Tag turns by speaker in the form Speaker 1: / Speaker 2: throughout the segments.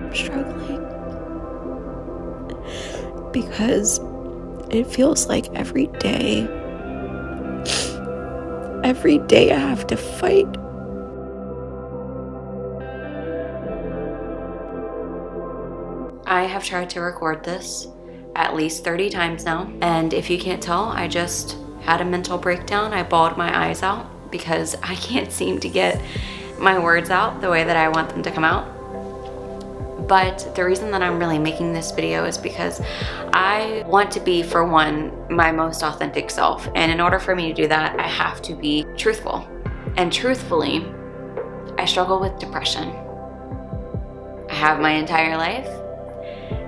Speaker 1: I'm struggling because it feels like every day I have to fight.
Speaker 2: I have tried to record this at least 30 times now, and if you can't tell, I just had a mental breakdown. I bawled my eyes out because I can't seem to get my words out the way that I want them to come out. But the reason that I'm really making this video is because I want to be, for one, my most authentic self. And in order for me to do that, I have to be truthful. And truthfully, I struggle with depression. I have my entire life,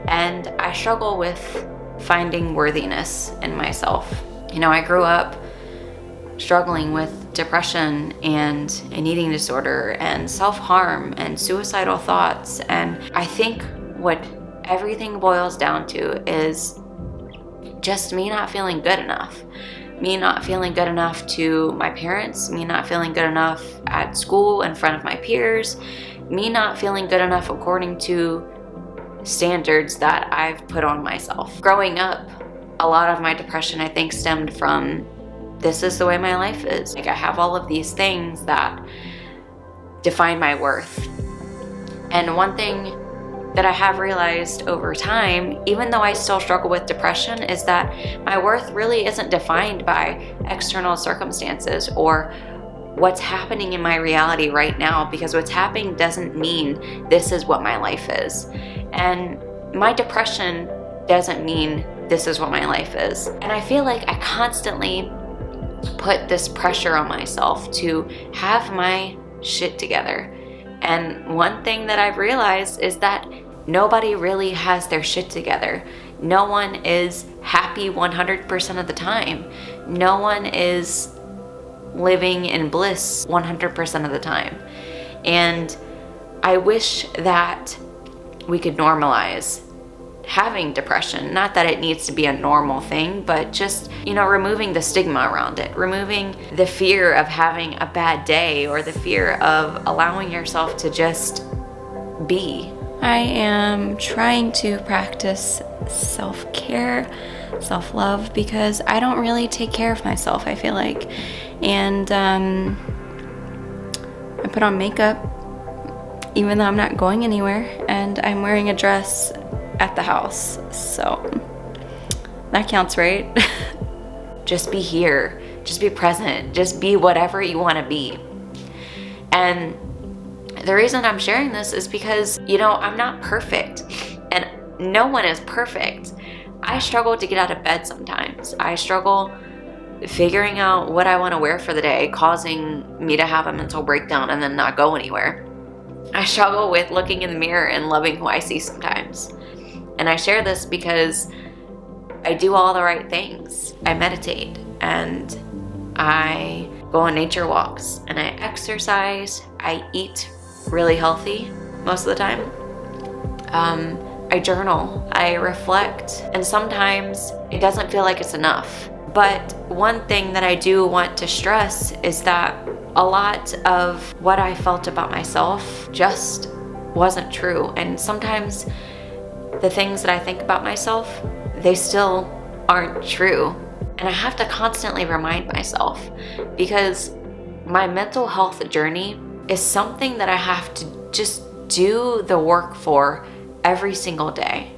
Speaker 2: and I struggle with finding worthiness in myself. You know, I grew up struggling with depression and an eating disorder and self-harm and suicidal thoughts. And I think what everything boils down to is just me not feeling good enough. Me not feeling good enough to my parents, me not feeling good enough at school in front of my peers, me not feeling good enough according to standards that I've put on myself. Growing up, a lot of my depression, I think, stemmed from this is the way my life is. Like, I have all of these things that define my worth. And one thing that I have realized over time, even though I still struggle with depression, is that my worth really isn't defined by external circumstances or what's happening in my reality right now, because what's happening doesn't mean this is what my life is. And my depression doesn't mean this is what my life is. And I feel like I constantly put this pressure on myself to have my shit together. And one thing that I've realized is that nobody really has their shit together. No one is happy 100% of the time. No one is living in bliss 100% of the time. And I wish that we could normalize having depression. Not that it needs to be a normal thing, but just, you know, removing the stigma around it, removing the fear of having a bad day or the fear of allowing yourself to just be. I am trying to practice self-care, self-love, because I don't really take care of myself, I feel like. And I put on makeup even though I'm not going anywhere, and I'm wearing a dress at the house, so that counts, right? Just be here, just be present, just be whatever you want to be. And the reason I'm sharing this is because, you know, I'm not perfect, and no one is perfect. I struggle to get out of bed sometimes. I struggle figuring out what I want to wear for the day, causing me to have a mental breakdown and then not go anywhere. I struggle with looking in the mirror and loving who I see sometimes. And I share this because I do all the right things. I meditate, and I go on nature walks, and I exercise. I eat really healthy most of the time. I journal, I reflect, and sometimes it doesn't feel like it's enough. But one thing that I do want to stress is that a lot of what I felt about myself just wasn't true. And sometimes the things that I think about myself, they still aren't true. And I have to constantly remind myself, because my mental health journey is something that I have to just do the work for every single day.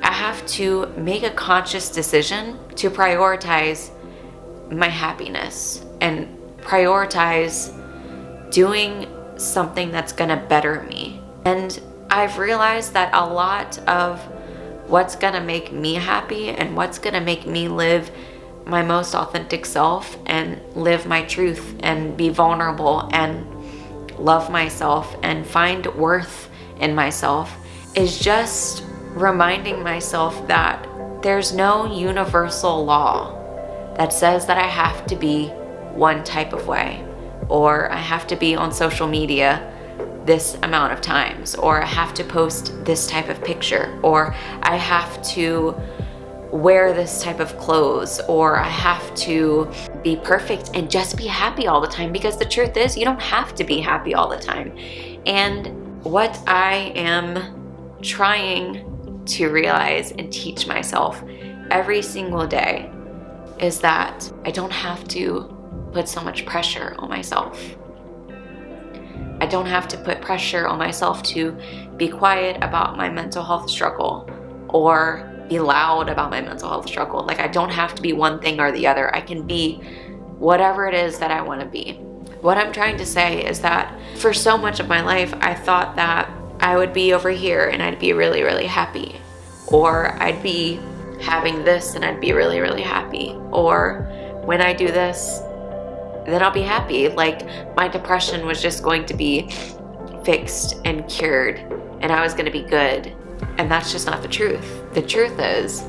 Speaker 2: I have to make a conscious decision to prioritize my happiness and prioritize doing something that's gonna better me. And I've realized that a lot of what's gonna make me happy and what's gonna make me live my most authentic self and live my truth and be vulnerable and love myself and find worth in myself is just reminding myself that there's no universal law that says that I have to be one type of way, or I have to be on social media this amount of times, or I have to post this type of picture, or I have to wear this type of clothes, or I have to be perfect and just be happy all the time, because the truth is you don't have to be happy all the time. And what I am trying to realize and teach myself every single day is that I don't have to put so much pressure on myself. I don't have to put pressure on myself to be quiet about my mental health struggle or be loud about my mental health struggle. Like, I don't have to be one thing or the other. I can be whatever it is that I want to be. What I'm trying to say is that for so much of my life, I thought that I would be over here and I'd be really, really happy. Or I'd be having this and I'd be really, really happy. Or when I do this, then I'll be happy. Like, my depression was just going to be fixed and cured and I was going to be good. And that's just not the truth. The truth is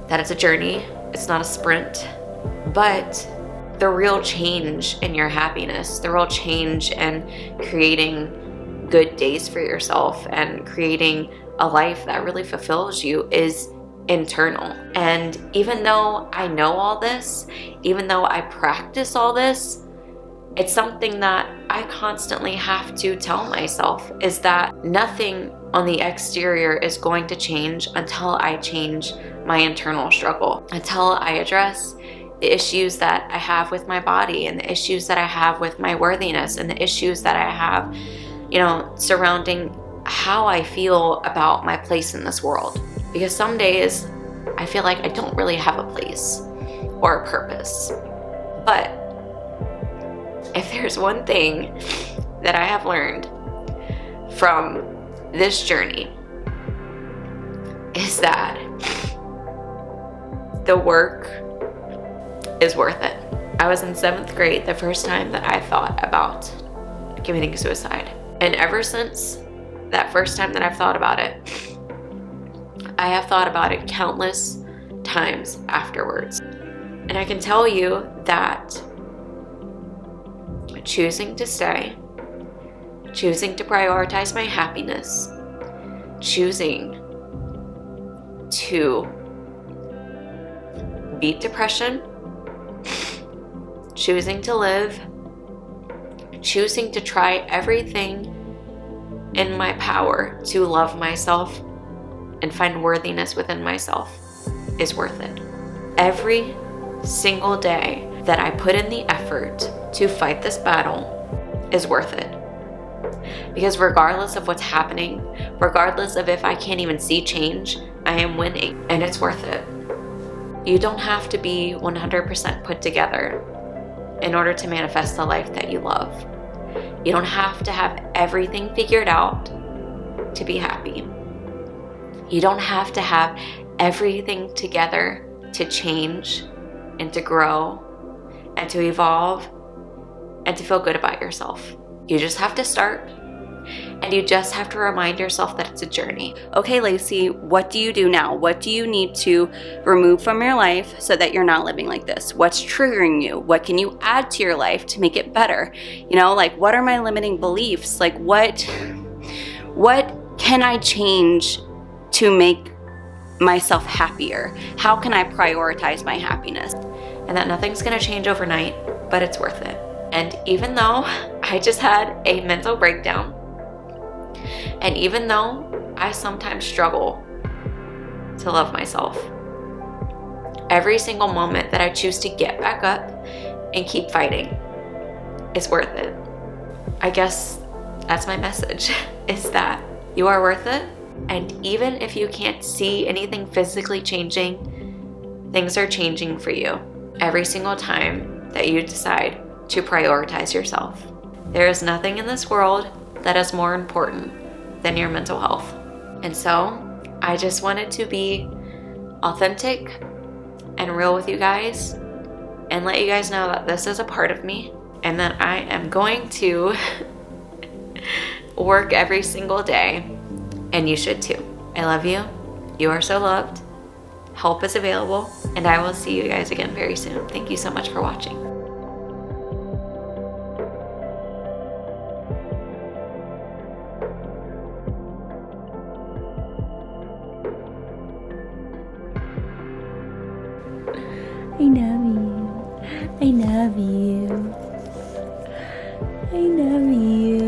Speaker 2: that it's a journey. It's not a sprint. But the real change in your happiness, the real change in creating good days for yourself and creating a life that really fulfills you is internal. And even though I know all this, even though I practice all this, it's something that I constantly have to tell myself, is that nothing on the exterior is going to change until I change my internal struggle, until I address the issues that I have with my body and the issues that I have with my worthiness and the issues that I have, surrounding how I feel about my place in this world. Because some days I feel like I don't really have a place or a purpose. But if there's one thing that I have learned from this journey, is that the work is worth it. I was in 7th grade the first time that I thought about committing suicide. And ever since that first time that I've thought about it, I have thought about it countless times afterwards. And I can tell you that choosing to stay, choosing to prioritize my happiness, choosing to beat depression, choosing to live, choosing to try everything in my power to love myself and find worthiness within myself is worth it. Every single day that I put in the effort to fight this battle is worth it. Because regardless of what's happening, regardless of if I can't even see change, I am winning, and it's worth it. You don't have to be 100% put together in order to manifest the life that you love. You don't have to have everything figured out to be happy. You don't have to have everything together to change and to grow and to evolve and to feel good about yourself. You just have to start, and you just have to remind yourself that it's a journey.
Speaker 3: Okay, Lacey, what do you do now? What do you need to remove from your life so that you're not living like this? What's triggering you? What can you add to your life to make it better? What are my limiting beliefs? What can I change to make myself happier? How can I prioritize my happiness?
Speaker 2: And that nothing's gonna change overnight, but it's worth it. And even though I just had a mental breakdown, and even though I sometimes struggle to love myself, every single moment that I choose to get back up and keep fighting is worth it. I guess that's my message, is that you are worth it. And even if you can't see anything physically changing, things are changing for you every single time that you decide to prioritize yourself. There is nothing in this world that is more important than your mental health. And so I just wanted to be authentic and real with you guys and let you guys know that this is a part of me and that I am going to work every single day, and you should too. I love you. You are so loved. Help is available, and I will see you guys again very soon. Thank you so much for watching.
Speaker 3: love you. I love you. I love you.